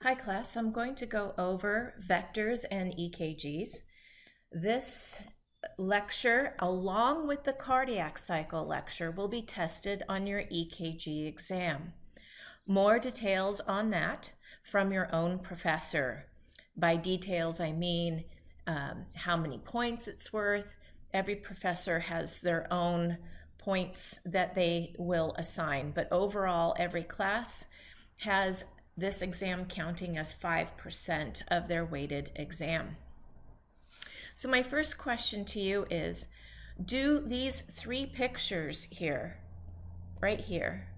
Hi class, I'm going to go over vectors and EKGs. This lecture, along with the cardiac cycle lecture, will be tested on your EKG exam. More details on that from your own professor. By details, I mean how many points it's worth. Every professor has their own points that they will assign, but overall, every class has this exam counting as 5% of their weighted exam. So my first question to you is, do these three pictures here, right here,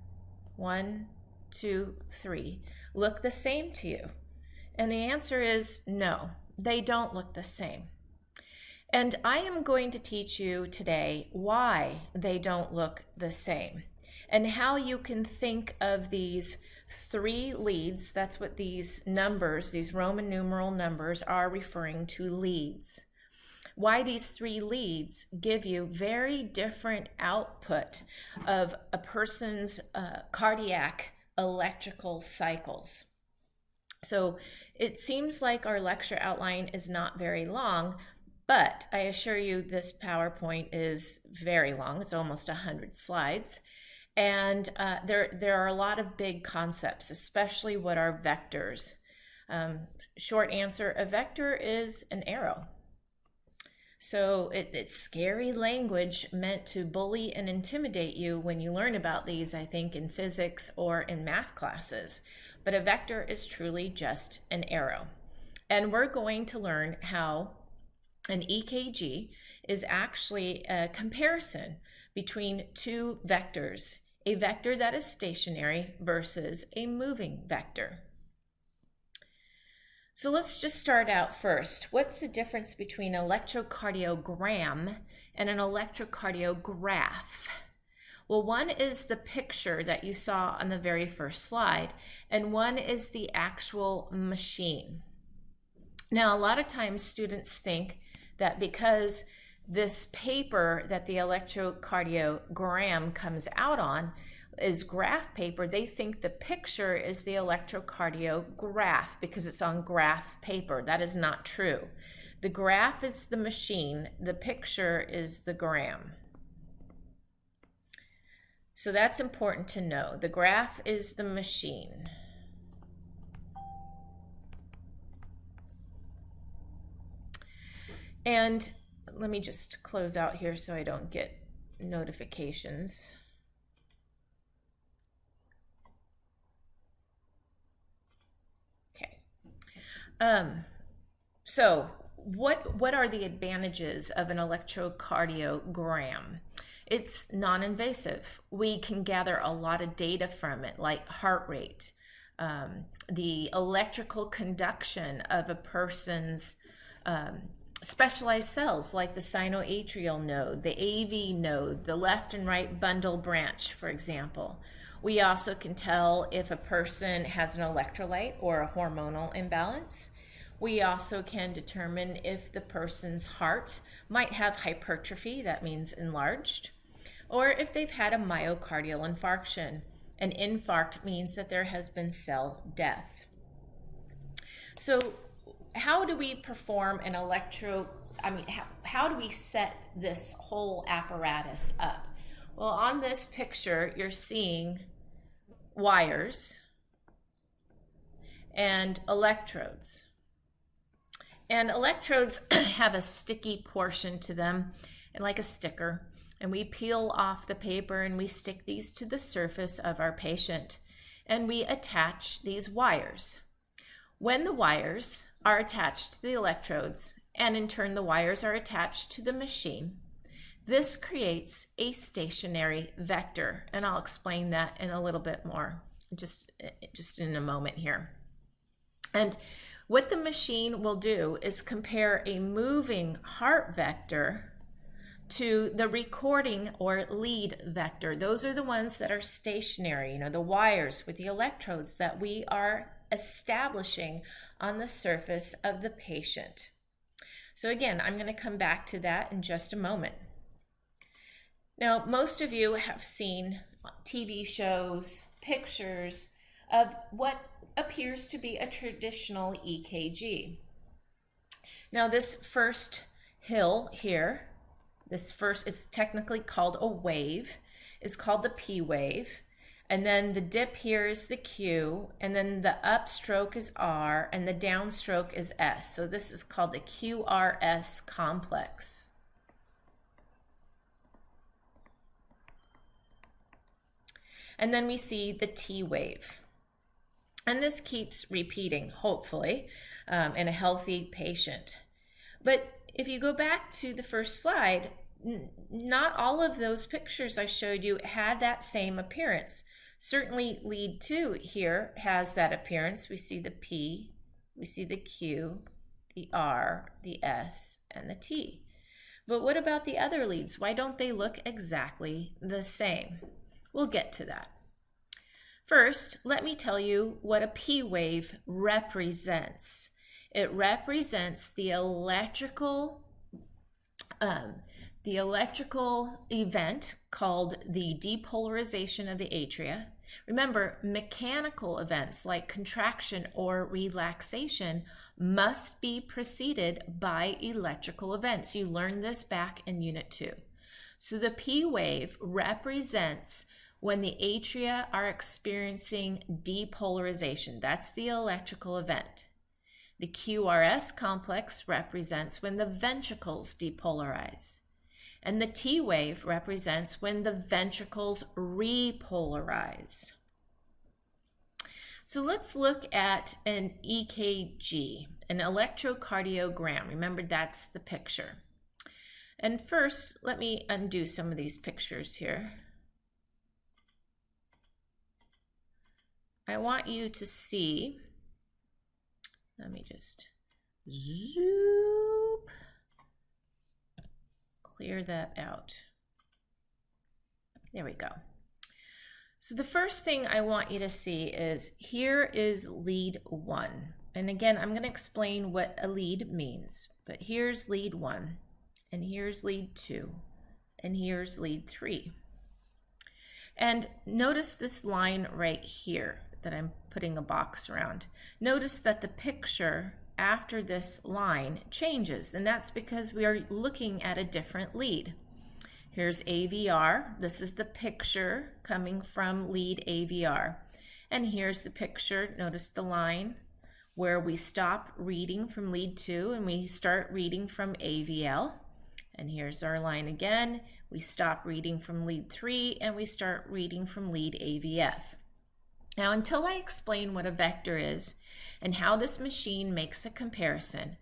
1, 2, 3, look the same to you? And the answer is no, they don't look the same. And I am going to teach you today why they don't look the same and how you can think of these three leads. That's what these numbers, these Roman numeral numbers, are referring to, leads. Why these three leads give you very different output of a person's cardiac electrical cycles. So it seems like our lecture outline is not very long, but I assure you this PowerPoint is very long. It's almost 100 slides. And there are a lot of big concepts, especially what are vectors. Short answer, a vector is an arrow. So it's scary language meant to bully and intimidate you when you learn about these, I think, in physics or in math classes. But a vector is truly just an arrow. And we're going to learn how an EKG is actually a comparison between two vectors, a vector that is stationary versus a moving vector. So let's just start out first. What's the difference between an electrocardiogram and an electrocardiograph? Well, one is the picture that you saw on the very first slide, and one is the actual machine. Now, a lot of times students think that because this paper that the electrocardiogram comes out on is graph paper, they think the picture is the electrocardiograph because it's on graph paper. That is not true. The graph is the machine, the picture is the gram. So that's important to know. The graph is the machine. And let me just close out here so I don't get notifications. Okay. So what are the advantages of an electrocardiogram? It's non-invasive. We can gather a lot of data from it, like heart rate, the electrical conduction of a person's specialized cells like the sinoatrial node, the AV node, the left and right bundle branch, for example. We also can tell if a person has an electrolyte or a hormonal imbalance. We also can determine if the person's heart might have hypertrophy, that means enlarged, or if they've had a myocardial infarction. An infarct means that there has been cell death. So how do we perform an how do we set this whole apparatus up? Well, on this picture, you're seeing wires and electrodes. And electrodes have a sticky portion to them, and like a sticker. And we peel off the paper and we stick these to the surface of our patient. And we attach these wires. When the wires are attached to the electrodes, and in turn the wires are attached to the machine, this creates a stationary vector, and I'll explain that in a little bit more just in a moment here. And what the machine will do is compare a moving heart vector to the recording or lead vector. Those are the ones that are stationary, the wires with the electrodes that we are establishing on the surface of the patient. So again, I'm going to come back to that in just a moment. Now, most of you have seen TV shows, pictures of what appears to be a traditional EKG. Now this first hill here, it's technically called a wave, is called the P wave. And then the dip here is the Q, and then the upstroke is R, and the downstroke is S. So this is called the QRS complex. And then we see the T wave. And this keeps repeating, hopefully, in a healthy patient. But if you go back to the first slide, not all of those pictures I showed you had that same appearance. Certainly lead 2 here has that appearance. We see the P, we see the Q, the R, the S, and the T. But what about the other leads? Why don't they look exactly the same? We'll get to that. First, let me tell you what a P wave represents. It represents the electrical event called the depolarization of the atria. Remember, mechanical events like contraction or relaxation must be preceded by electrical events. You learned this back in Unit 2. So the P wave represents when the atria are experiencing depolarization. That's the electrical event. The QRS complex represents when the ventricles depolarize. And the T wave represents when the ventricles repolarize. So let's look at an EKG, an electrocardiogram. Remember, that's the picture. And first, let me undo some of these pictures here. I want you to see, let me just zoop, clear that out. There we go. So the first thing I want you to see is here is lead 1. And again, I'm going to explain what a lead means. But here's lead 1, and here's lead 2, and here's lead 3. And notice this line right here that I'm putting a box around. Notice that the picture after this line changes, and that's because we are looking at a different lead. Here's AVR. This is the picture coming from lead AVR. And here's the picture. Notice the line where we stop reading from lead 2 and we start reading from AVL. And here's our line again. We stop reading from lead 3 and we start reading from lead AVF. Now, until I explain what a vector is and how this machine makes a comparison,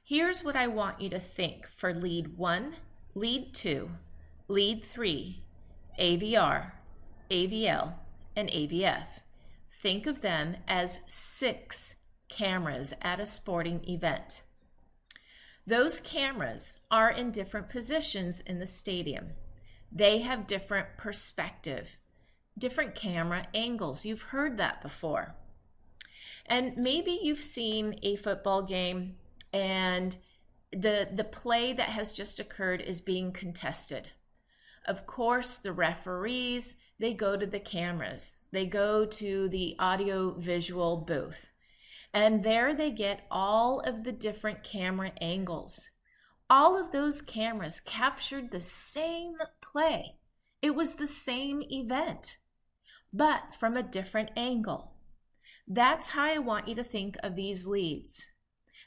here's what I want you to think for lead 1, lead 2, lead 3, AVR, AVL, and AVF. Think of them as 6 cameras at a sporting event. Those cameras are in different positions in the stadium. They have different perspective, different camera angles. You've heard that before. And maybe you've seen a football game and the play that has just occurred is being contested. Of course, the referees, they go to the cameras. They go to the audio-visual booth. And there they get all of the different camera angles. All of those cameras captured the same play. It was the same event, but from a different angle. That's how I want you to think of these leads.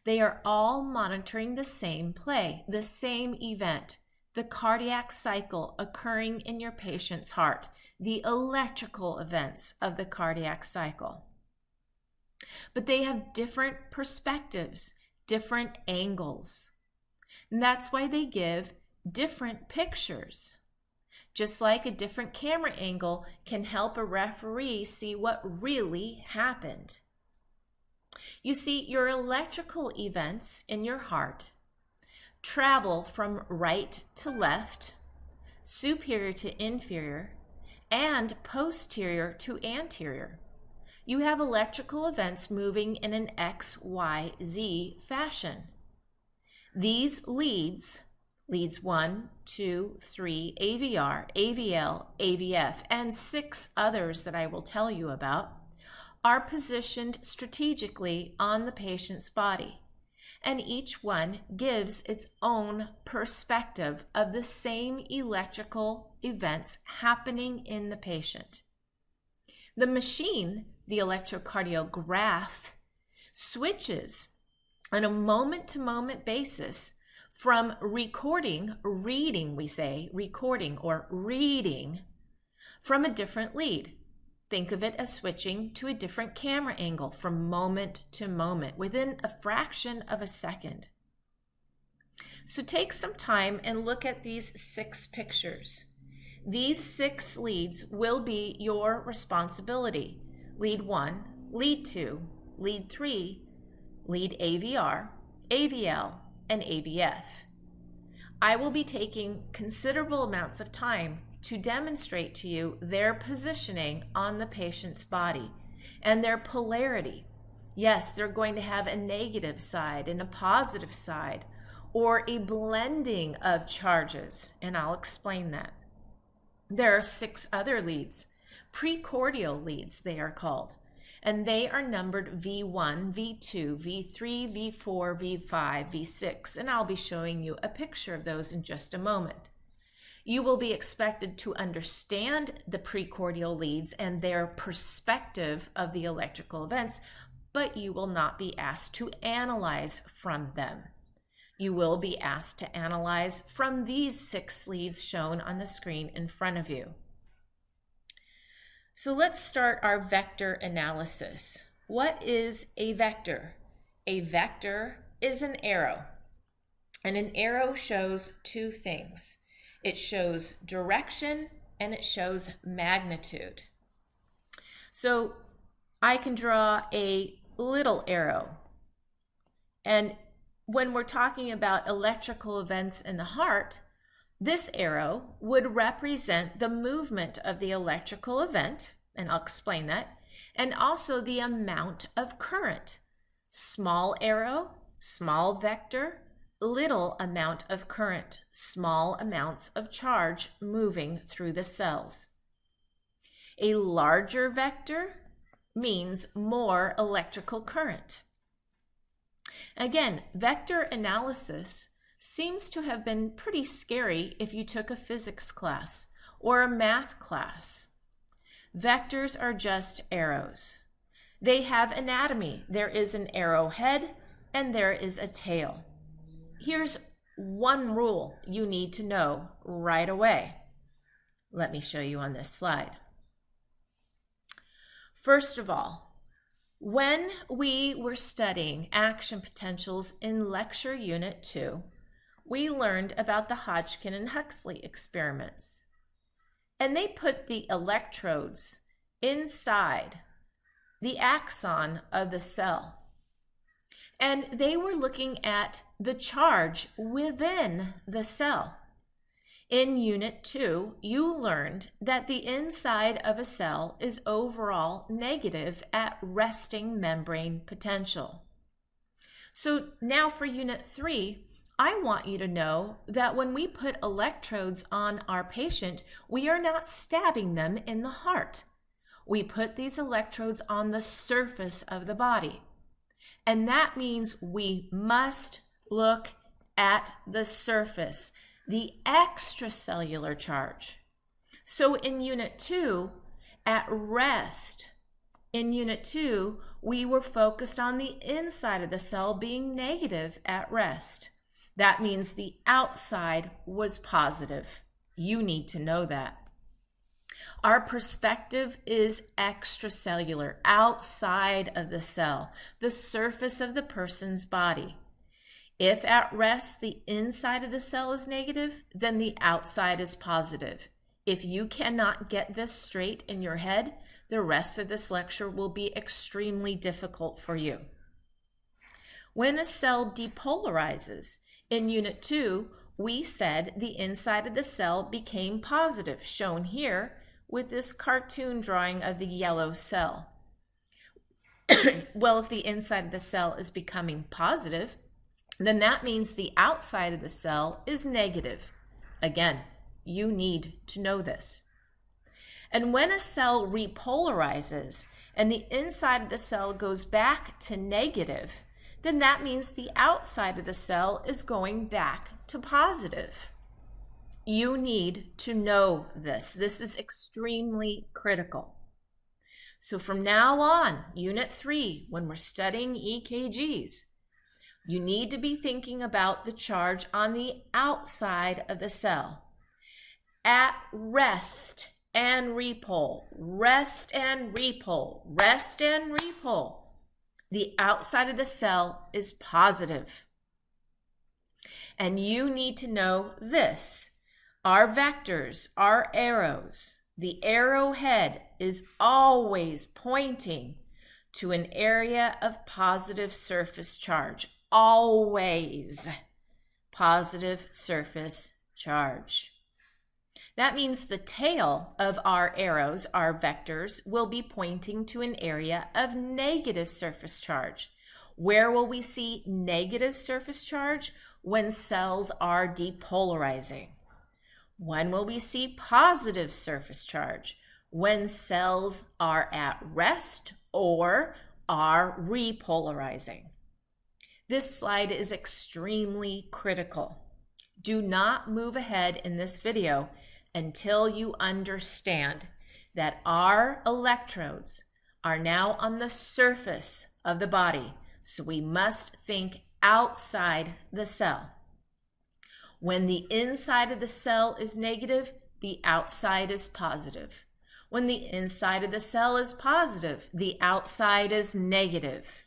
They are all monitoring the same play, the same event, the cardiac cycle occurring in your patient's heart, the electrical events of the cardiac cycle. But they have different perspectives, different angles. And that's why they give different pictures. Just like a different camera angle can help a referee see what really happened. You see, your electrical events in your heart travel from right to left, superior to inferior, and posterior to anterior. You have electrical events moving in an X, Y, Z fashion. These leads 1, 2, 3, AVR, AVL, AVF, and 6 others that I will tell you about, are positioned strategically on the patient's body, and each one gives its own perspective of the same electrical events happening in the patient. The machine, the electrocardiograph, switches on a moment-to-moment basis from recording from a different lead. Think of it as switching to a different camera angle from moment to moment within a fraction of a second. So take some time and look at these 6 pictures. These 6 leads will be your responsibility. Lead 1, lead 2, lead 3, lead AVR, AVL, and AVF. I will be taking considerable amounts of time to demonstrate to you their positioning on the patient's body and their polarity. Yes, they're going to have a negative side and a positive side, or a blending of charges, and I'll explain that. There are 6 other leads, precordial leads they are called, and they are numbered V1, V2, V3, V4, V5, V6, and I'll be showing you a picture of those in just a moment. You will be expected to understand the precordial leads and their perspective of the electrical events, but you will not be asked to analyze from them. You will be asked to analyze from these 6 leads shown on the screen in front of you. So let's start our vector analysis. What is a vector? A vector is an arrow, and an arrow shows 2 things. It shows direction and it shows magnitude. So I can draw a little arrow, and when we're talking about electrical events in the heart, this arrow would represent the movement of the electrical event, and I'll explain that, and also the amount of current. Small arrow, small vector, little amount of current, small amounts of charge moving through the cells. A larger vector means more electrical current. Again, vector analysis seems to have been pretty scary if you took a physics class or a math class. Vectors are just arrows. They have anatomy. There is an arrowhead and there is a tail. Here's one rule you need to know right away. Let me show you on this slide. First of all, when we were studying action potentials in lecture unit 2, we learned about the Hodgkin and Huxley experiments. And they put the electrodes inside the axon of the cell. And they were looking at the charge within the cell. In Unit 2, you learned that the inside of a cell is overall negative at resting membrane potential. So now for Unit 3, I want you to know that when we put electrodes on our patient, we are not stabbing them in the heart. We put these electrodes on the surface of the body. And that means we must look at the surface, the extracellular charge. So in Unit 2, at rest, in Unit 2, we were focused on the inside of the cell being negative at rest. That means the outside was positive. You need to know that. Our perspective is extracellular, outside of the cell, the surface of the person's body. If at rest the inside of the cell is negative, then the outside is positive. If you cannot get this straight in your head, the rest of this lecture will be extremely difficult for you. When a cell depolarizes, in Unit 2, we said the inside of the cell became positive, shown here with this cartoon drawing of the yellow cell. Well, if the inside of the cell is becoming positive, then that means the outside of the cell is negative. Again, you need to know this. And when a cell repolarizes and the inside of the cell goes back to negative, then that means the outside of the cell is going back to positive. You need to know this. This is extremely critical. So from now on, Unit 3, when we're studying EKGs, you need to be thinking about the charge on the outside of the cell. At rest and repole, rest and repole, rest and repole, the outside of the cell is positive. And you need to know this. Our vectors, our arrows, the arrowhead is always pointing to an area of positive surface charge. Always positive surface charge. That means the tail of our arrows, our vectors, will be pointing to an area of negative surface charge. Where will we see negative surface charge? When cells are depolarizing. When will we see positive surface charge? When cells are at rest or are repolarizing. This slide is extremely critical. Do not move ahead in this video until you understand that our electrodes are now on the surface of the body, so we must think outside the cell. When the inside of the cell is negative, the outside is positive. When the inside of the cell is positive, the outside is negative.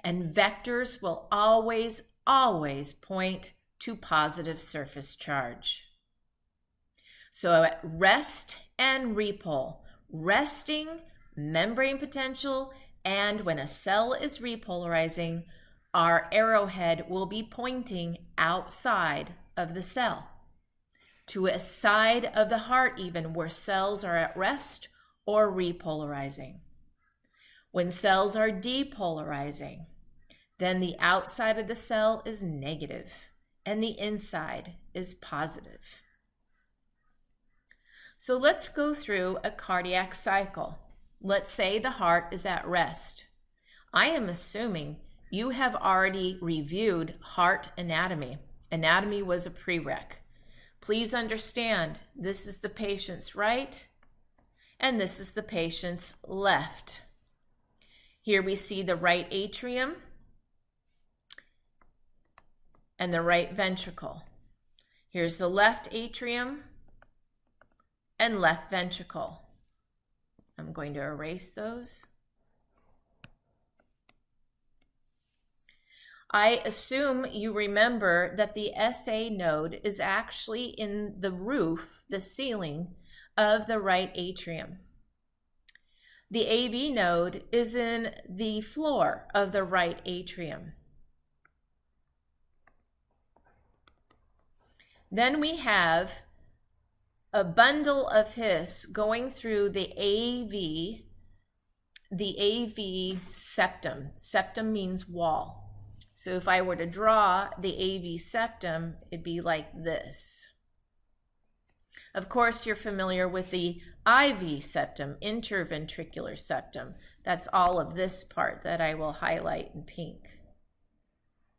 And vectors will always, always point to positive surface charge. So at rest and repole, resting, membrane potential, and when a cell is repolarizing, our arrowhead will be pointing outside of the cell, to a side of the heart even where cells are at rest or repolarizing. When cells are depolarizing, then the outside of the cell is negative and the inside is positive. So let's go through a cardiac cycle. Let's say the heart is at rest. I am assuming you have already reviewed heart anatomy. Anatomy was a prereq. Please understand, this is the patient's right and this is the patient's left. Here we see the right atrium and the right ventricle. Here's the left atrium and left ventricle. I'm going to erase those. I assume you remember that the SA node is actually in the roof, the ceiling of the right atrium. The AV node is in the floor of the right atrium. Then we have a bundle of His going through the AV septum. Septum means wall. So if I were to draw the AV septum, it'd be like this. Of course, you're familiar with the IV septum, interventricular septum. That's all of this part that I will highlight in pink.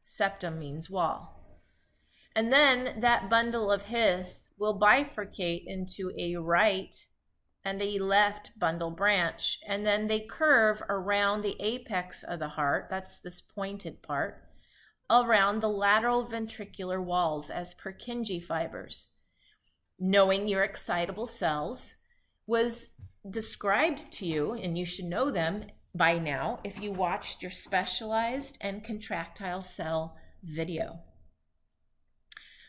Septum means wall. And then that bundle of His will bifurcate into a right and a left bundle branch, and then they curve around the apex of the heart, that's this pointed part, around the lateral ventricular walls as Purkinje fibers. Knowing your excitable cells was described to you, and you should know them by now if you watched your specialized and contractile cell video.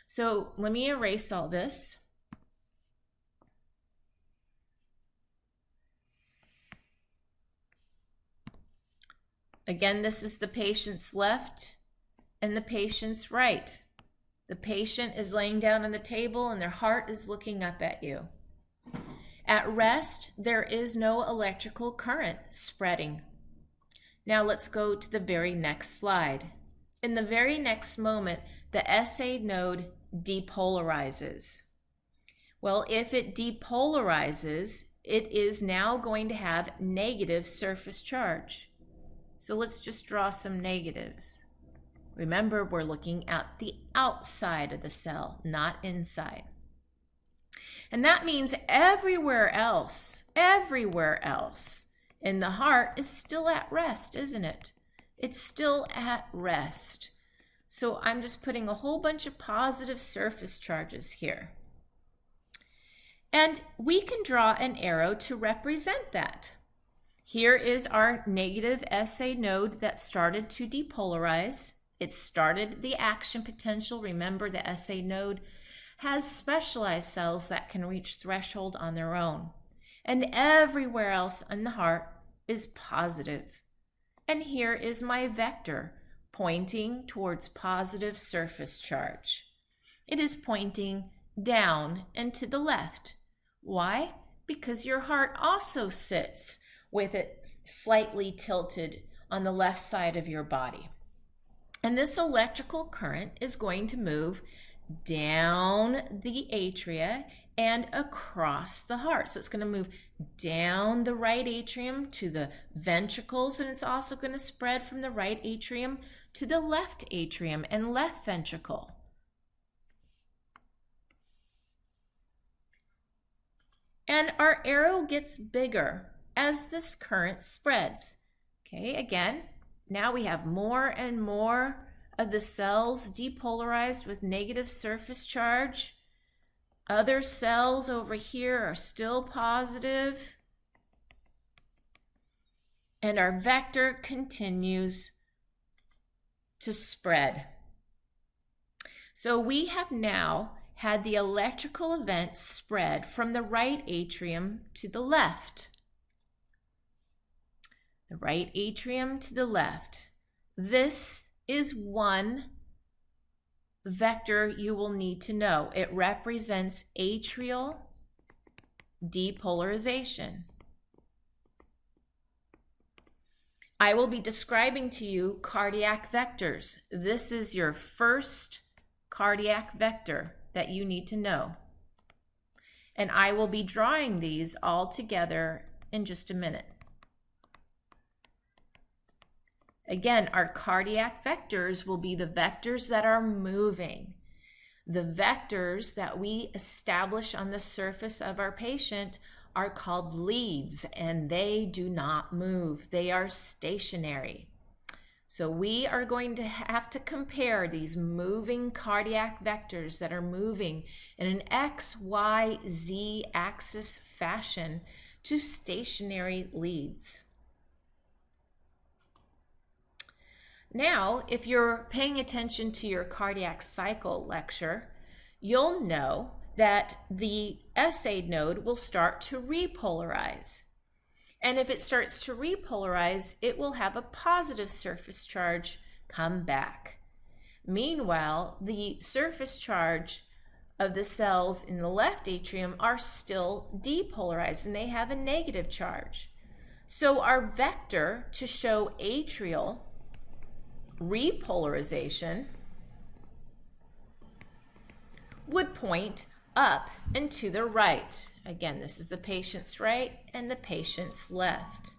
So let me erase all this. Again, this is the patient's left and the patient's right. The patient is laying down on the table and their heart is looking up at you. At rest, there is no electrical current spreading. Now let's go to the very next slide. In the very next moment, the SA node depolarizes. Well, if it depolarizes, it is now going to have negative surface charge. So let's just draw some negatives. Remember, we're looking at the outside of the cell, not inside. And that means everywhere else in the heart is still at rest, isn't it? It's still at rest. So I'm just putting a whole bunch of positive surface charges here. And we can draw an arrow to represent that. Here is our negative SA node that started to depolarize. It started the action potential. Remember, the SA node has specialized cells that can reach threshold on their own. And everywhere else in the heart is positive. And here is my vector pointing towards positive surface charge. It is pointing down and to the left. Why? Because your heart also sits with it slightly tilted on the left side of your body. And this electrical current is going to move down the atria and across the heart. So it's going to move down the right atrium to the ventricles, and it's also going to spread from the right atrium to the left atrium and left ventricle. And our arrow gets bigger as this current spreads. Okay, again, now we have more and more of the cells depolarized with negative surface charge. Other cells over here are still positive. And our vector continues to spread. So we have now had the electrical event spread from the right atrium to the left. The right atrium to the left. This is one vector you will need to know. It represents atrial depolarization. I will be describing to you cardiac vectors. This is your first cardiac vector that you need to know. And I will be drawing these all together in just a minute. Again, our cardiac vectors will be the vectors that are moving. The vectors that we establish on the surface of our patient are called leads, and they do not move. They are stationary. So we are going to have to compare these moving cardiac vectors that are moving in an X, Y, Z axis fashion to stationary leads. Now, if you're paying attention to your cardiac cycle lecture, you'll know that the SA node will start to repolarize. And if it starts to repolarize, it will have a positive surface charge come back. Meanwhile, the surface charge of the cells in the left atrium are still depolarized, and they have a negative charge. So our vector to show atrial repolarization would point up and to the right. Again, this is the patient's right and the patient's left.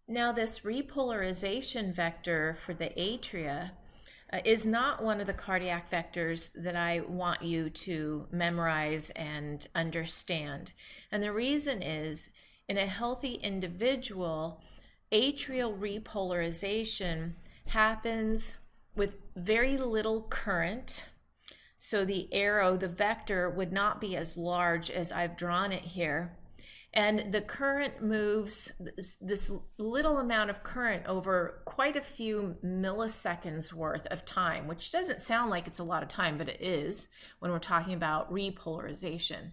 Now, this repolarization vector for the atria is not one of the cardiac vectors that I want you to memorize and understand. And the reason is, in a healthy individual, atrial repolarization happens with very little current. So the arrow, the vector, would not be as large as I've drawn it here. And the current moves, this little amount of current, over quite a few milliseconds worth of time, which doesn't sound like it's a lot of time, but it is when we're talking about repolarization.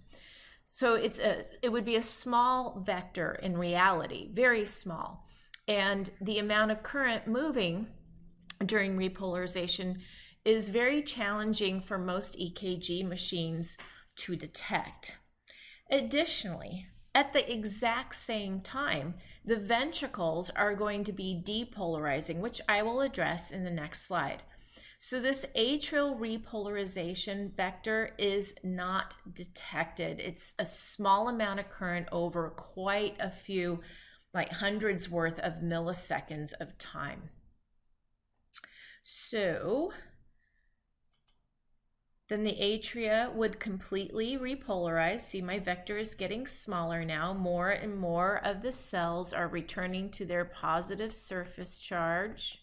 So it would be a small vector in reality, very small. And the amount of current moving during repolarization is very challenging for most EKG machines to detect. Additionally, at the exact same time, the ventricles are going to be depolarizing, which I will address in the next slide. So this atrial repolarization vector is not detected. It's a small amount of current over quite a few, like hundreds worth of milliseconds of time. So then the atria would completely repolarize. See, my vector is getting smaller now. More and more of the cells are returning to their positive surface charge.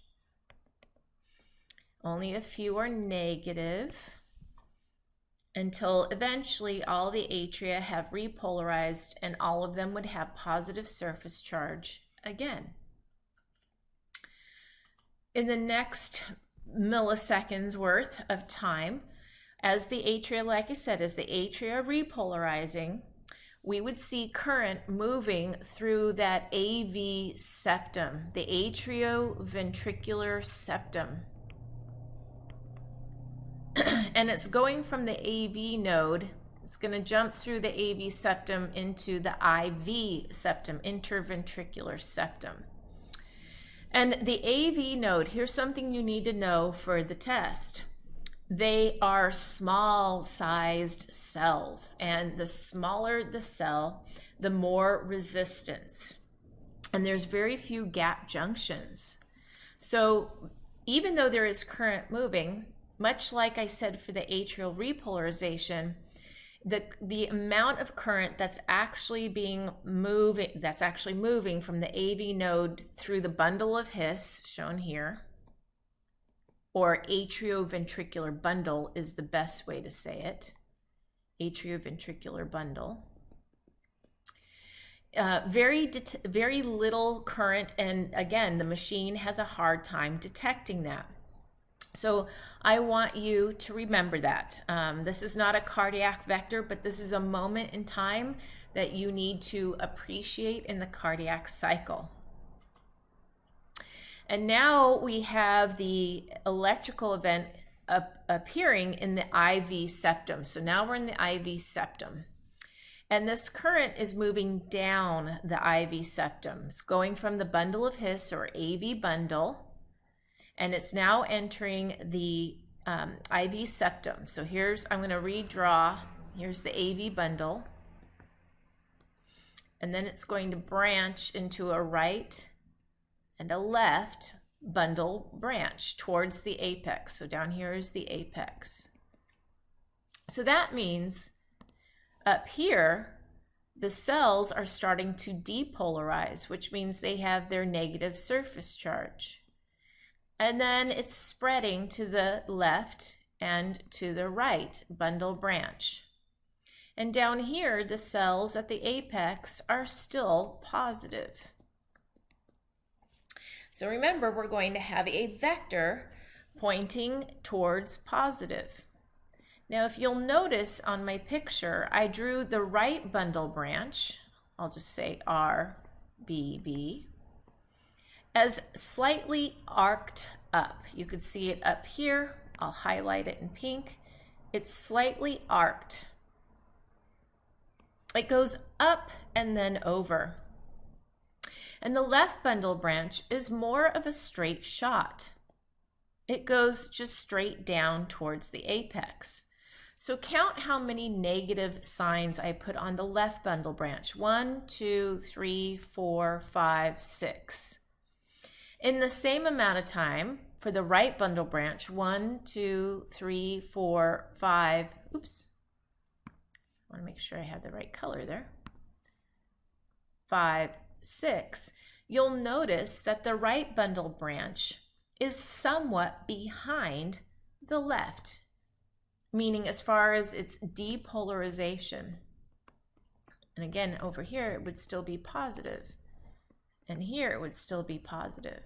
Only a few are negative, until eventually all the atria have repolarized and all of them would have positive surface charge again. In the next milliseconds worth of time, as the atria, like I said, as the atria are repolarizing, we would see current moving through that AV septum, the atrioventricular septum. And it's going from the AV node, it's going to jump through the AV septum into the IV septum, interventricular septum. And the AV node, here's something you need to know for the test. They are small-sized cells, and the smaller the cell, the more resistance. And there's very few gap junctions. So even though there is current moving, much like I said for the atrial repolarization, the amount of current that's actually moving from the AV node through the bundle of His, shown here, or atrioventricular bundle is the best way to say it, atrioventricular bundle. Very little current, and again, the machine has a hard time detecting that. So I want you to remember that. This is not a cardiac vector, but this is a moment in time that you need to appreciate in the cardiac cycle. And now we have the electrical event appearing in the IV septum. So now we're in the IV septum. And this current is moving down the IV septum. It's going from the bundle of His, or AV bundle, and it's now entering the IV septum. So I'm going to redraw. Here's the AV bundle. And then it's going to branch into a right and a left bundle branch towards the apex. So down here is the apex. So that means up here, the cells are starting to depolarize, which means they have their negative surface charge. And then it's spreading to the left and to the right bundle branch. And down here, the cells at the apex are still positive. So remember, we're going to have a vector pointing towards positive. Now, if you'll notice on my picture, I drew the right bundle branch, I'll just say RBB, as slightly arced up. You could see it up here. I'll highlight it in pink. It's slightly arced. It goes up and then over. And the left bundle branch is more of a straight shot. It goes just straight down towards the apex. So count how many negative signs I put on the left bundle branch. 1, 2, 3, 4, 5, 6. In the same amount of time, for the right bundle branch, 1, 2, 3, 4, 5, oops. I want to make sure I have the right color there. 5, 6. You'll notice that the right bundle branch is somewhat behind the left, meaning as far as its depolarization. And again, over here, it would still be positive. And here it would still be positive.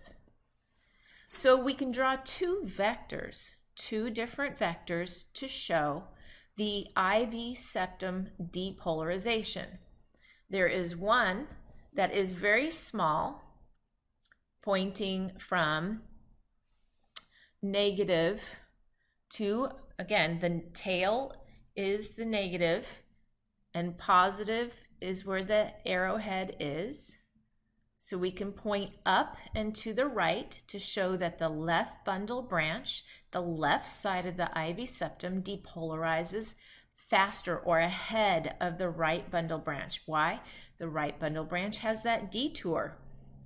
So we can draw two different vectors to show the IV septum depolarization. There is one that is very small, pointing from negative to, again, the tail is the negative and positive is where the arrowhead is. So we can point up and to the right to show that the left bundle branch, the left side of the IV septum, depolarizes faster or ahead of the right bundle branch. Why? The right bundle branch has that detour.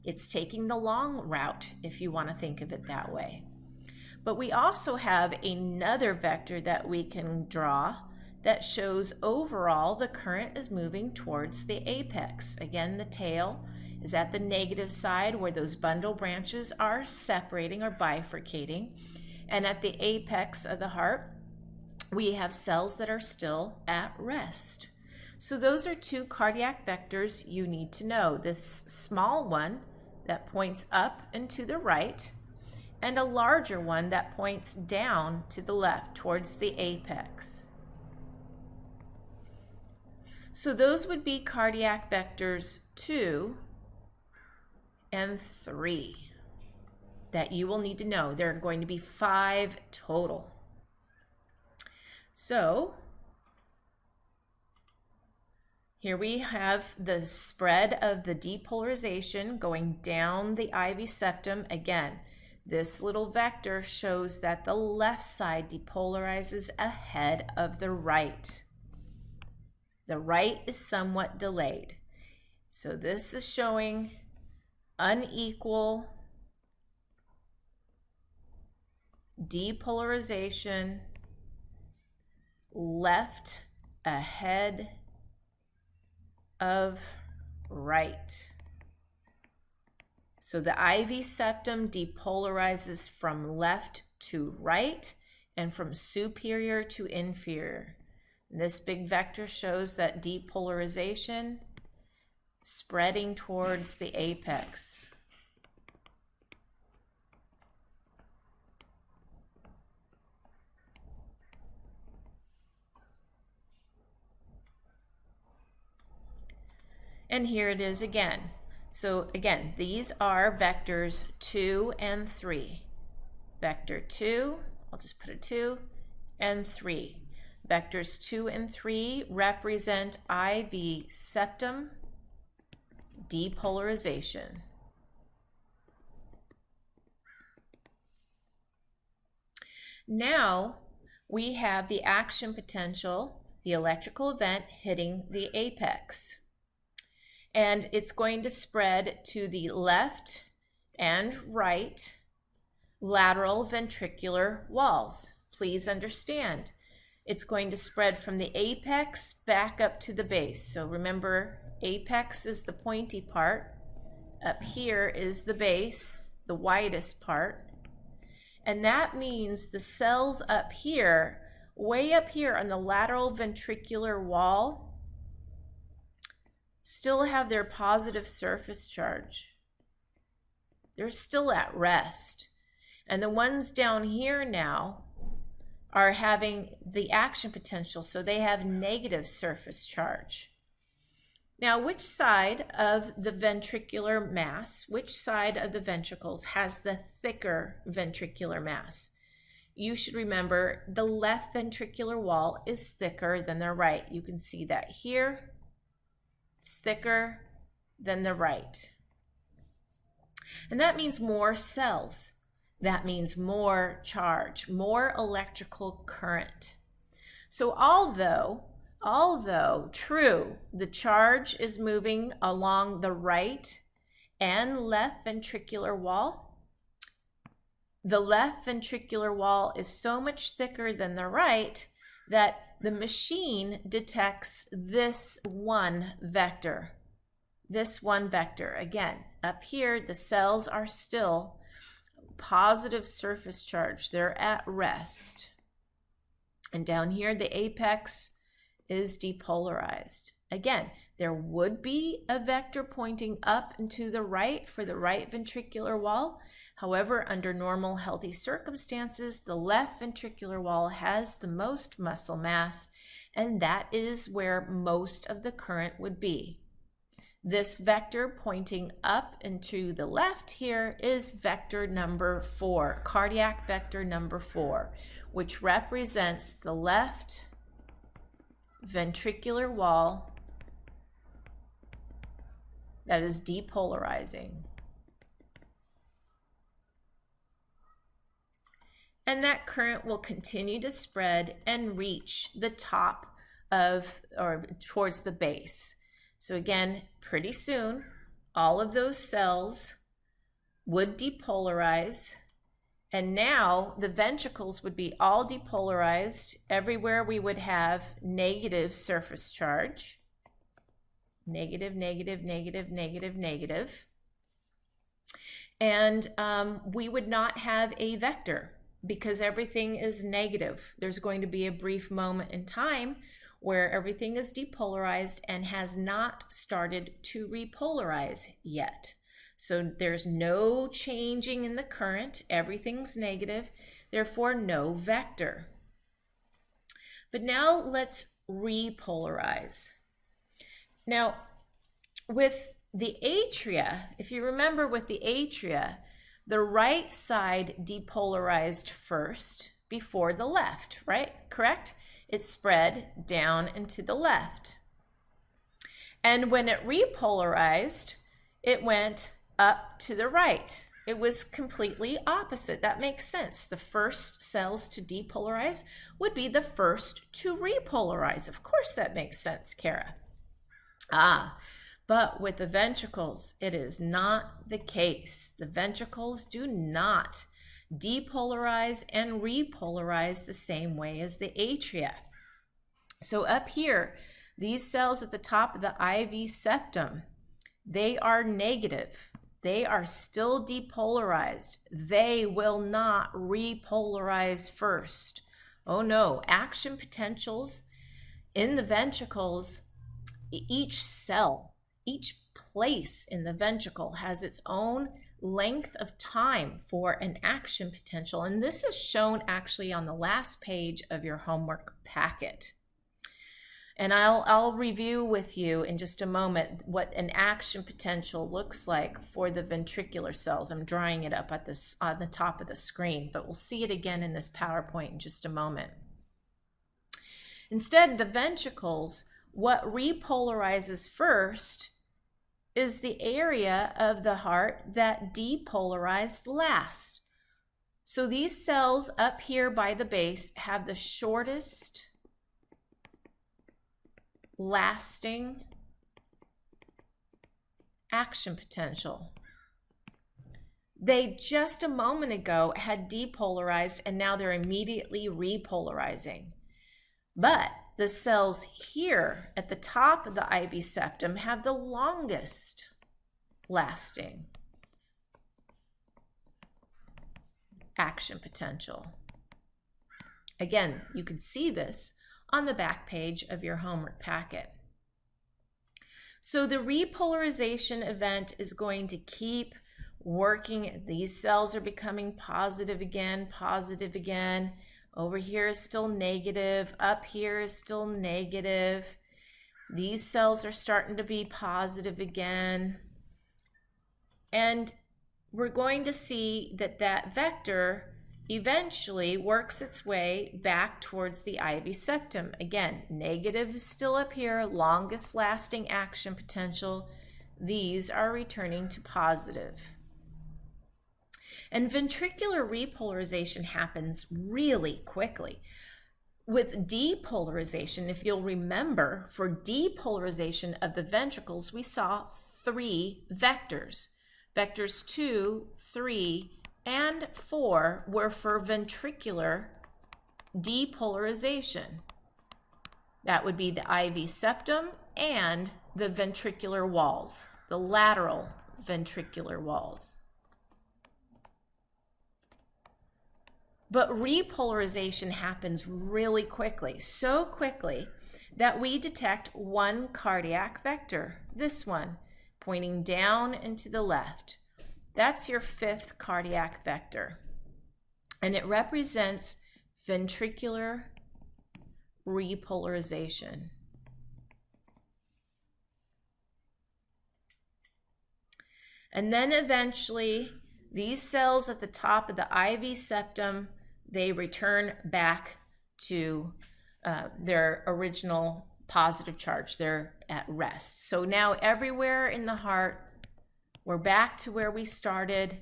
It's taking the long route, if you want to think of it that way. But we also have another vector that we can draw that shows overall the current is moving towards the apex. Again, the tail is at the negative side where those bundle branches are separating or bifurcating. And at the apex of the heart, we have cells that are still at rest. So those are two cardiac vectors you need to know. This small one that points up and to the right, and a larger one that points down to the left towards the apex. So those would be cardiac vectors 2 and 3 that you will need to know. There are going to be 5 total. So here we have the spread of the depolarization going down the IV septum. Again, this little vector shows that the left side depolarizes ahead of the right. The right is somewhat delayed. So this is showing unequal depolarization, left ahead of right. So the IV septum depolarizes from left to right and from superior to inferior. This big vector shows that depolarization spreading towards the apex. And here it is again. So again, these are vectors 2 and 3. Vector 2, I'll just put a 2, and 3. Vectors 2 and 3 represent IV septum depolarization. Now we have the action potential, the electrical event hitting the apex. And it's going to spread to the left and right lateral ventricular walls. Please understand, it's going to spread from the apex back up to the base. So remember, apex is the pointy part. Up here is the base, the widest part. And that means the cells up here, way up here on the lateral ventricular wall, still have their positive surface charge. They're still at rest. And the ones down here now are having the action potential, so they have negative surface charge. Now, which side of the ventricular mass, which side of the ventricles has the thicker ventricular mass? You should remember the left ventricular wall is thicker than the right. You can see that here. It's thicker than the right. And that means more cells. That means more charge, more electrical current. So although true, the charge is moving along the right and left ventricular wall, the left ventricular wall is so much thicker than the right that the machine detects this one vector. This one vector. Again, up here, the cells are still positive surface charge. They're at rest. And down here, the apex is depolarized. Again, there would be a vector pointing up and to the right for the right ventricular wall. However, under normal healthy circumstances, the left ventricular wall has the most muscle mass, and that is where most of the current would be. This vector pointing up and to the left here is vector number 4, cardiac vector number 4, which represents the left ventricular wall that is depolarizing. And that current will continue to spread and reach the top of, or towards the base. So again, pretty soon, all of those cells would depolarize, and now the ventricles would be all depolarized. Everywhere we would have negative surface charge. Negative, negative, negative, negative, negative. And we would not have a vector, because everything is negative. There's going to be a brief moment in time where everything is depolarized and has not started to repolarize yet. So there's no changing in the current. Everything's negative, therefore no vector. But now let's repolarize. Now, with the atria, if you remember with the atria, the right side depolarized first before the left, right? Correct? It spread down and to the left. And when it repolarized, it went up to the right. It was completely opposite. That makes sense. The first cells to depolarize would be the first to repolarize. Of course that makes sense, Kara. But with the ventricles, it is not the case. The ventricles do not depolarize and repolarize the same way as the atria. So up here, these cells at the top of the IV septum, they are negative. They are still depolarized. They will not repolarize first. Oh no, action potentials in the ventricles, each cell, each place in the ventricle has its own length of time for an action potential. And this is shown actually on the last page of your homework packet. And I'll review with you in just a moment what an action potential looks like for the ventricular cells. I'm drawing it up at this on the top of the screen, but we'll see it again in this PowerPoint in just a moment. Instead, the ventricles, what repolarizes first is the area of the heart that depolarized last. So these cells up here by the base have the shortest lasting action potential. They just a moment ago had depolarized and now they're immediately repolarizing. But the cells here at the top of the IV septum have the longest lasting action potential. Again, you can see this on the back page of your homework packet. So the repolarization event is going to keep working. These cells are becoming positive again, positive again. Over here is still negative. Up here is still negative. These cells are starting to be positive again. And we're going to see that that vector eventually works its way back towards the IV septum. Again, negative is still up here, longest lasting action potential. These are returning to positive. And ventricular repolarization happens really quickly. With depolarization, if you'll remember, for depolarization of the ventricles, we saw 3 vectors. Vectors 2, 3, and 4 were for ventricular depolarization. That would be the IV septum and the ventricular walls, the lateral ventricular walls. But repolarization happens really quickly, so quickly that we detect one cardiac vector, this one, pointing down and to the left. That's your 5th cardiac vector, and it represents ventricular repolarization. And then eventually, these cells at the top of the IV septum, they return back to their original positive charge, their at rest. So now everywhere in the heart, we're back to where we started.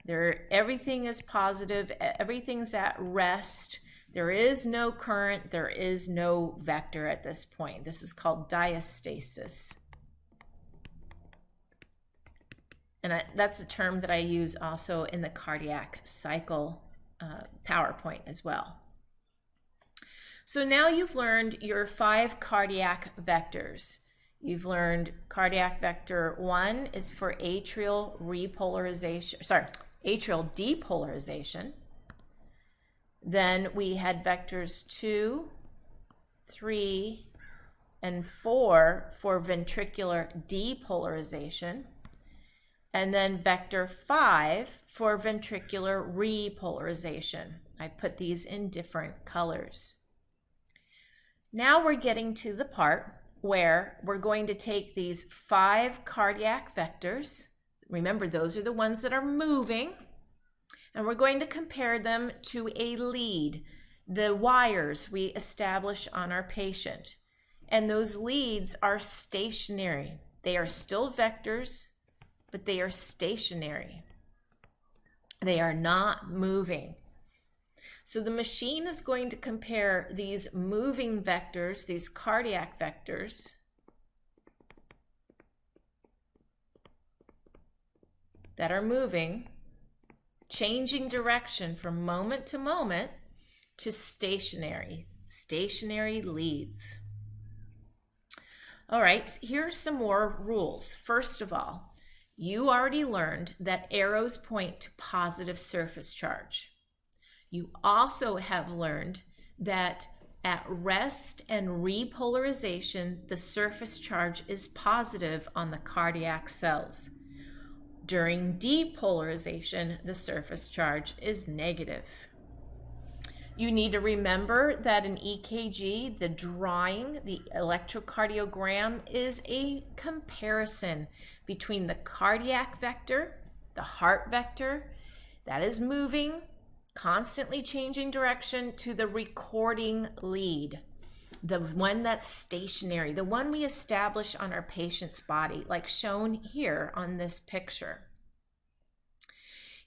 Everything is positive, everything's at rest. There is no current, there is no vector at this point. This is called diastasis. And that's a term that I use also in the cardiac cycle PowerPoint as well. So now you've learned your 5 cardiac vectors. You've learned cardiac vector 1 is for atrial depolarization. Then we had vectors 2, 3, and 4 for ventricular depolarization. And then vector 5 for ventricular repolarization. I've put these in different colors. Now we're getting to the part where we're going to take these 5 cardiac vectors. Remember, those are the ones that are moving. And we're going to compare them to a lead, the wires we establish on our patient. And those leads are stationary. They are still vectors, but they are stationary. They are not moving. So the machine is going to compare these moving vectors, these cardiac vectors, that are moving, changing direction from moment to moment, to stationary leads. All right, here are some more rules. First of all, you already learned that arrows point to positive surface charge. You also have learned that at rest and repolarization, the surface charge is positive on the cardiac cells. During depolarization, the surface charge is negative. You need to remember that in EKG, the drawing, the electrocardiogram, is a comparison between the cardiac vector, the heart vector, that is moving, constantly changing direction, to the recording lead, the one that's stationary, the one we establish on our patient's body, like shown here on this picture.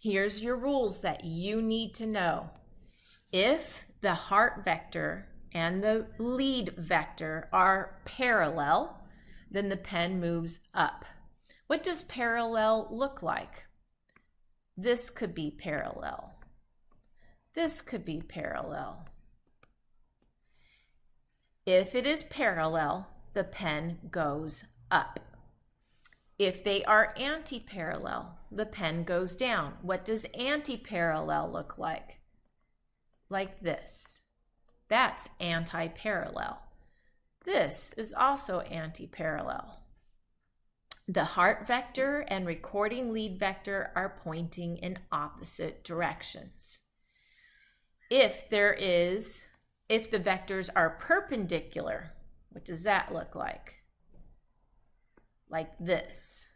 Here's your rules that you need to know. If the heart vector and the lead vector are parallel, then the pen moves up. What does parallel look like? This could be parallel. This could be parallel. If it is parallel, the pen goes up. If they are anti-parallel, the pen goes down. What does anti-parallel look like? Like this. That's anti-parallel. This is also anti-parallel. The heart vector and recording lead vector are pointing in opposite directions. If the vectors are perpendicular, what does that look like? Like this.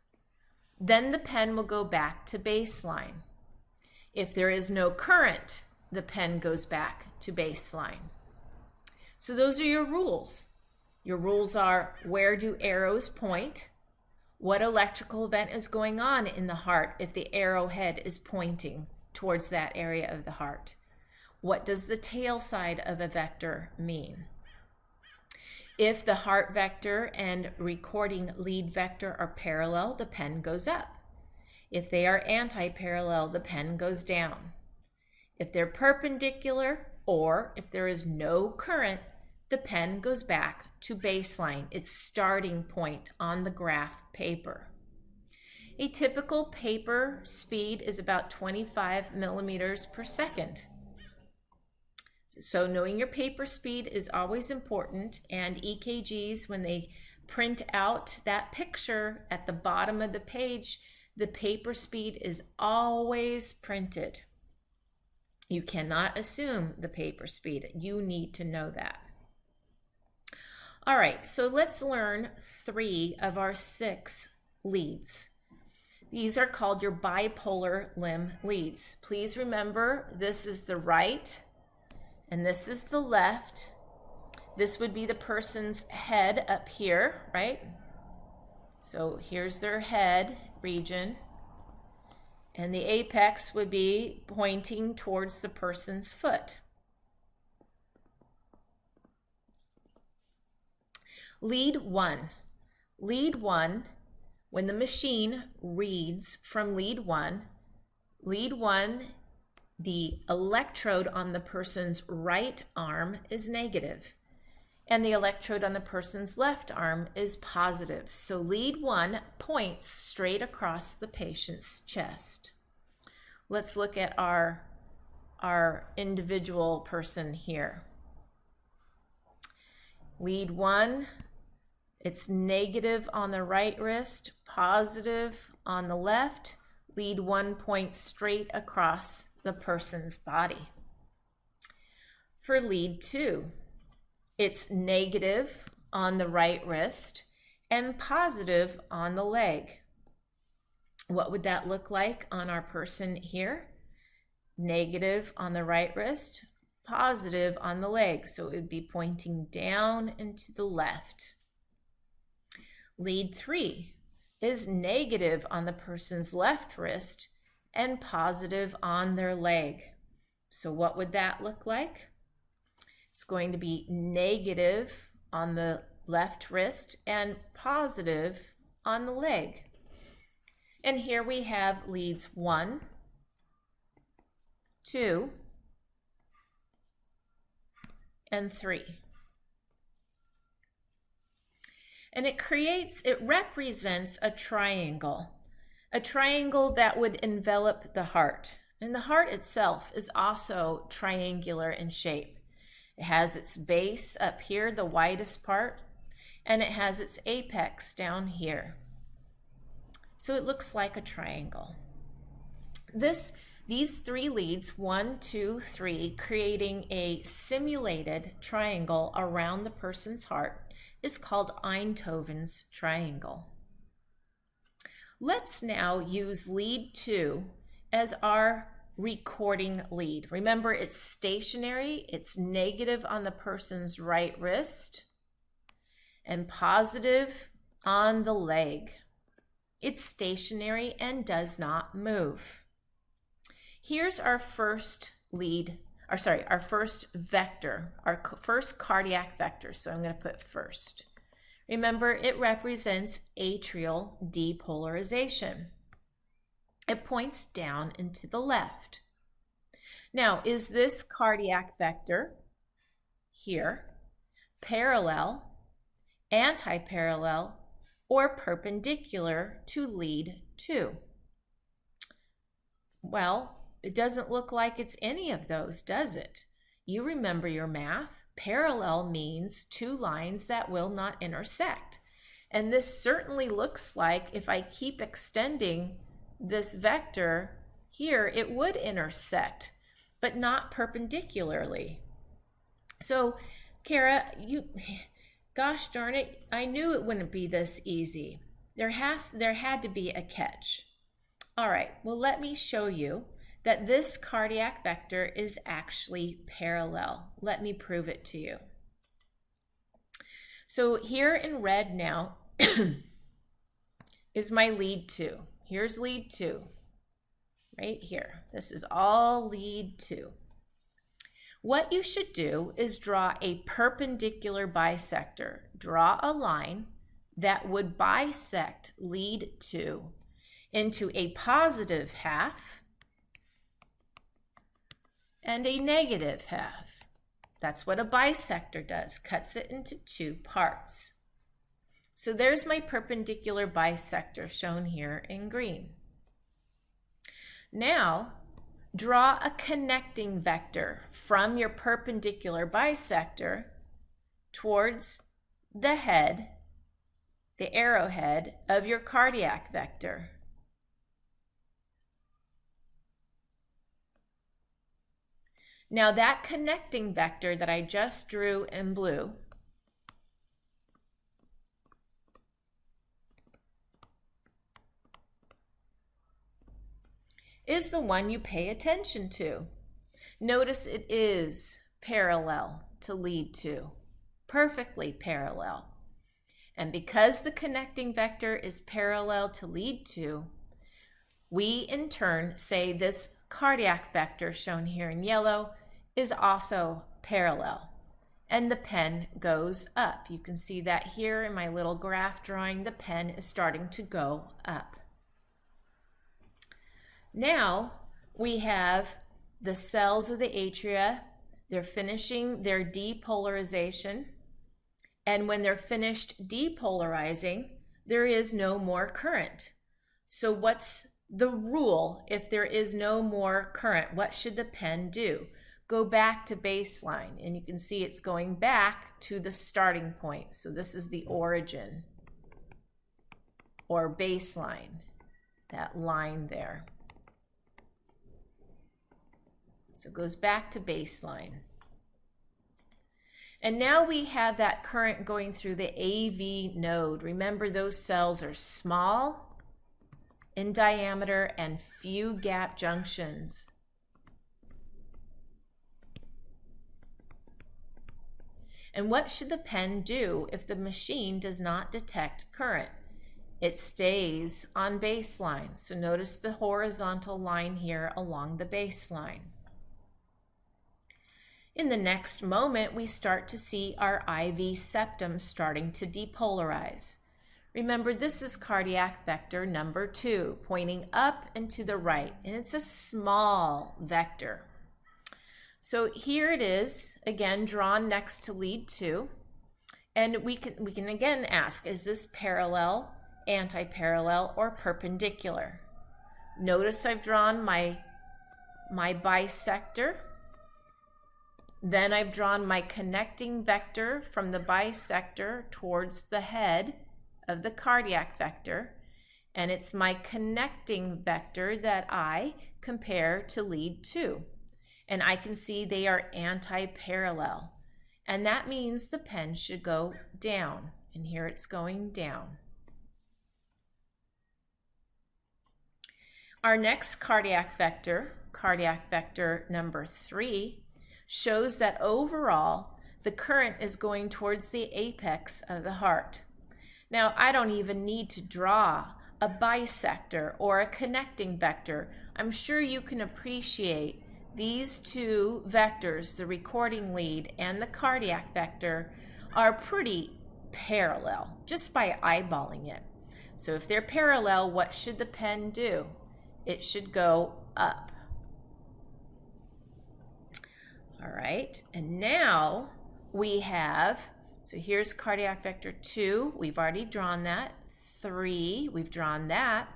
Then the pen will go back to baseline. If there is no current, the pen goes back to baseline. So those are your rules. Your rules are: where do arrows point? What electrical event is going on in the heart if the arrowhead is pointing towards that area of the heart? What does the tail side of a vector mean? If the heart vector and recording lead vector are parallel, the pen goes up. If they are anti-parallel, the pen goes down. If they're perpendicular, or if there is no current, the pen goes back to baseline, its starting point on the graph paper. A typical paper speed is about 25 millimeters per second. So knowing your paper speed is always important, and EKGs, when they print out that picture at the bottom of the page, the paper speed is always printed. You cannot assume the paper speed. You need to know that. All right, so let's learn 3 of our 6 leads. These are called your bipolar limb leads. Please remember, this is the right and this is the left. This would be the person's head up here, right? So here's their head region. And the apex would be pointing towards the person's foot. Lead 1. Lead 1, when the machine reads from lead 1, the electrode on the person's right arm is negative, and the electrode on the person's left arm is positive. So lead 1 points straight across the patient's chest. Let's look at our individual person here. Lead 1, it's negative on the right wrist, positive on the left. Lead 1 points straight across the person's body. For lead 2, it's negative on the right wrist and positive on the leg. What would that look like on our person here? Negative on the right wrist, positive on the leg. So it would be pointing down and to the left. Lead 3 is negative on the person's left wrist and positive on their leg. So what would that look like? It's going to be negative on the left wrist and positive on the leg. And here we have leads 1, 2, and 3. And it represents a triangle that would envelop the heart. And the heart itself is also triangular in shape. It has its base up here, the widest part, and it has its apex down here. So it looks like a triangle. These 3 leads, 1, 2, 3, creating a simulated triangle around the person's heart, is called Einthoven's triangle. Let's now use lead 2 as our recording lead. Remember, it's stationary, it's negative on the person's right wrist, and positive on the leg. It's stationary and does not move. Here's our first our first vector, our first cardiac vector. So I'm going to put first. Remember, it represents atrial depolarization. It points down and to the left. Now, is this cardiac vector here parallel, anti-parallel, or perpendicular to lead 2? Well, it doesn't look like it's any of those, does it? You remember your math. Parallel means 2 lines that will not intersect. And this certainly looks like if I keep extending this vector here, it would intersect, but not perpendicularly. So, Kara, gosh darn it, I knew it wouldn't be this easy. There had to be a catch. All right, well, let me show you that this cardiac vector is actually parallel. Let me prove it to you. So here in red now is my lead 2. Here's lead 2, right here. This is all lead 2. What you should do is draw a perpendicular bisector. Draw a line that would bisect lead 2 into a positive half and a negative half. That's what a bisector does, cuts it into 2 parts. So there's my perpendicular bisector shown here in green. Now, draw a connecting vector from your perpendicular bisector towards the head, the arrowhead of your cardiac vector. Now that connecting vector that I just drew in blue is the one you pay attention to. Notice it is parallel to lead 2, perfectly parallel. And because the connecting vector is parallel to lead to, we in turn say this cardiac vector shown here in yellow is also parallel. And the pen goes up. You can see that here in my little graph drawing, the pen is starting to go up. Now we have the cells of the atria. They're finishing their depolarization. And when they're finished depolarizing, there is no more current. So what's the rule if there is no more current? What should the pen do? Go back to baseline, and you can see it's going back to the starting point. So this is the origin or baseline, that line there. So it goes back to baseline. And now we have that current going through the AV node. Remember, those cells are small in diameter and few gap junctions. And what should the pen do if the machine does not detect current? It stays on baseline. So notice the horizontal line here along the baseline. In the next moment, we start to see our IV septum starting to depolarize. Remember, this is cardiac vector number 2, pointing up and to the right, and it's a small vector. So here it is, again, drawn next to lead 2, and we can again ask, is this parallel, anti-parallel, or perpendicular? Notice I've drawn my bisector. Then I've drawn my connecting vector from the bisector towards the head of the cardiac vector, and it's my connecting vector that I compare to lead 2. And I can see they are anti-parallel, and that means the pen should go down, and here it's going down. Our next cardiac vector number 3, shows that overall the current is going towards the apex of the heart. Now, I don't even need to draw a bisector or a connecting vector. I'm sure you can appreciate these two vectors, the recording lead and the cardiac vector, are pretty parallel just by eyeballing it. So if they're parallel, what should the pen do? It should go up. All right, and now we have, so here's cardiac vector 2, we've already drawn that. 3, we've drawn that.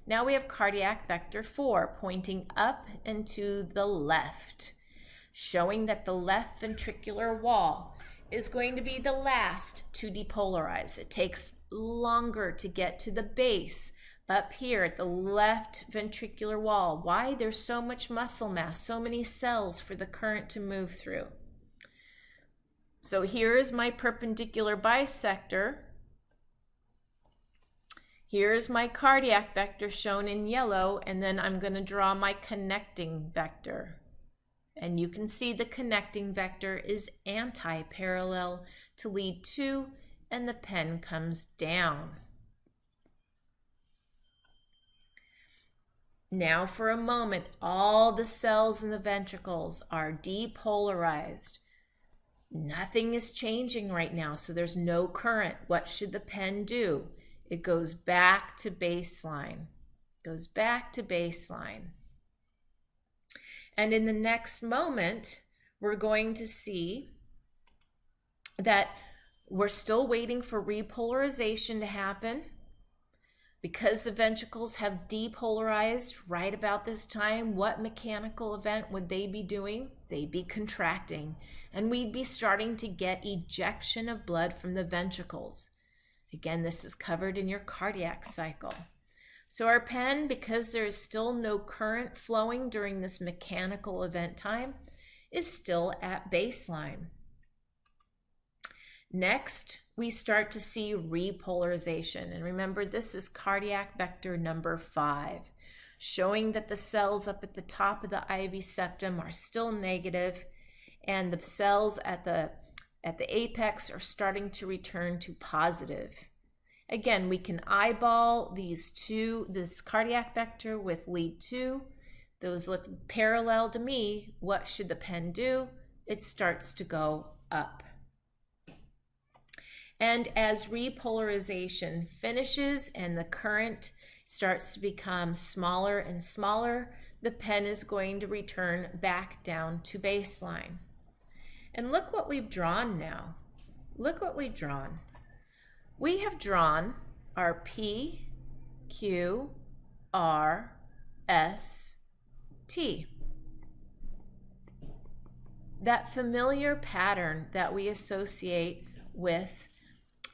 Now we have cardiac vector 4 pointing up and to the left, showing that the left ventricular wall is going to be the last to depolarize. It takes longer to get to the base up here at the left ventricular wall. Why? There's so much muscle mass, so many cells for the current to move through. So here is my perpendicular bisector. Here's my cardiac vector shown in yellow, and then I'm going to draw my connecting vector. And you can see the connecting vector is anti-parallel to lead 2, and the pen comes down. Now for a moment, all the cells in the ventricles are depolarized. Nothing is changing right now, so there's no current. What should the pen do? It goes back to baseline. Goes back to baseline. And in the next moment, we're going to see that we're still waiting for repolarization to happen. Because the ventricles have depolarized right about this time, what mechanical event would they be doing? They'd be contracting, and we'd be starting to get ejection of blood from the ventricles. Again, this is covered in your cardiac cycle. So our pen, because there is still no current flowing during this mechanical event time, is still at baseline. Next, we start to see repolarization. And remember, this is cardiac vector number 5, showing that the cells up at the top of the IV septum are still negative, and the cells at the at the apex are starting to return to positive. Again, we can eyeball this cardiac vector with lead 2. Those look parallel to me. What should the pen do? It starts to go up. And as repolarization finishes and the current starts to become smaller and smaller, the pen is going to return back down to baseline. And look what we've drawn now. Look what we've drawn. We have drawn our P, Q, R, S, T. That familiar pattern that we associate with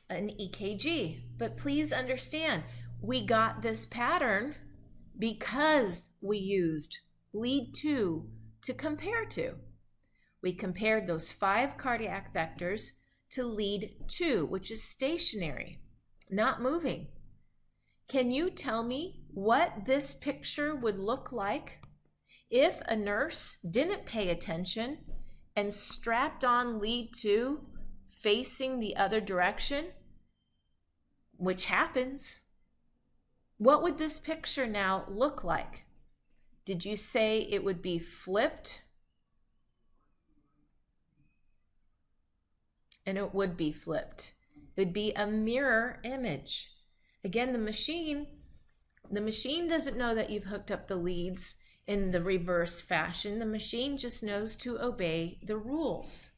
an EKG. But please understand, we got this pattern because we used lead 2 to compare to. We compared those 5 cardiac vectors to lead 2, which is stationary, not moving. Can you tell me what this picture would look like if a nurse didn't pay attention and strapped on lead 2 facing the other direction, which happens? What would this picture now look like? Did you say it would be flipped? And it would be flipped. It would be a mirror image. Again, the machine doesn't know that you've hooked up the leads in the reverse fashion. The machine just knows to obey the rules.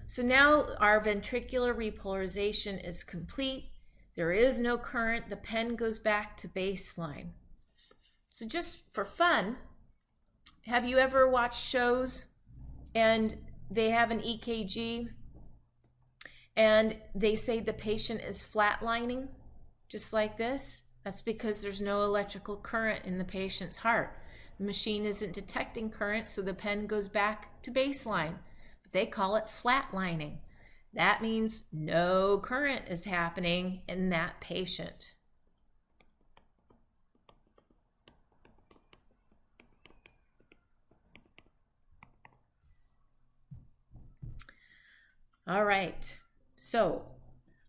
So now our ventricular repolarization is complete. There is no current. The pen goes back to baseline. So just for fun, have you ever watched shows and they have an EKG and they say the patient is flatlining, just like this? That's because there's no electrical current in the patient's heart. The machine isn't detecting current, so the pen goes back to baseline. But they call it flatlining. That means no current is happening in that patient. All right, so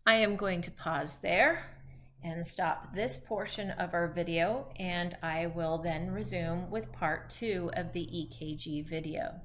I am going to pause there and stop this portion of our video, and I will then resume with part 2 of the EKG video.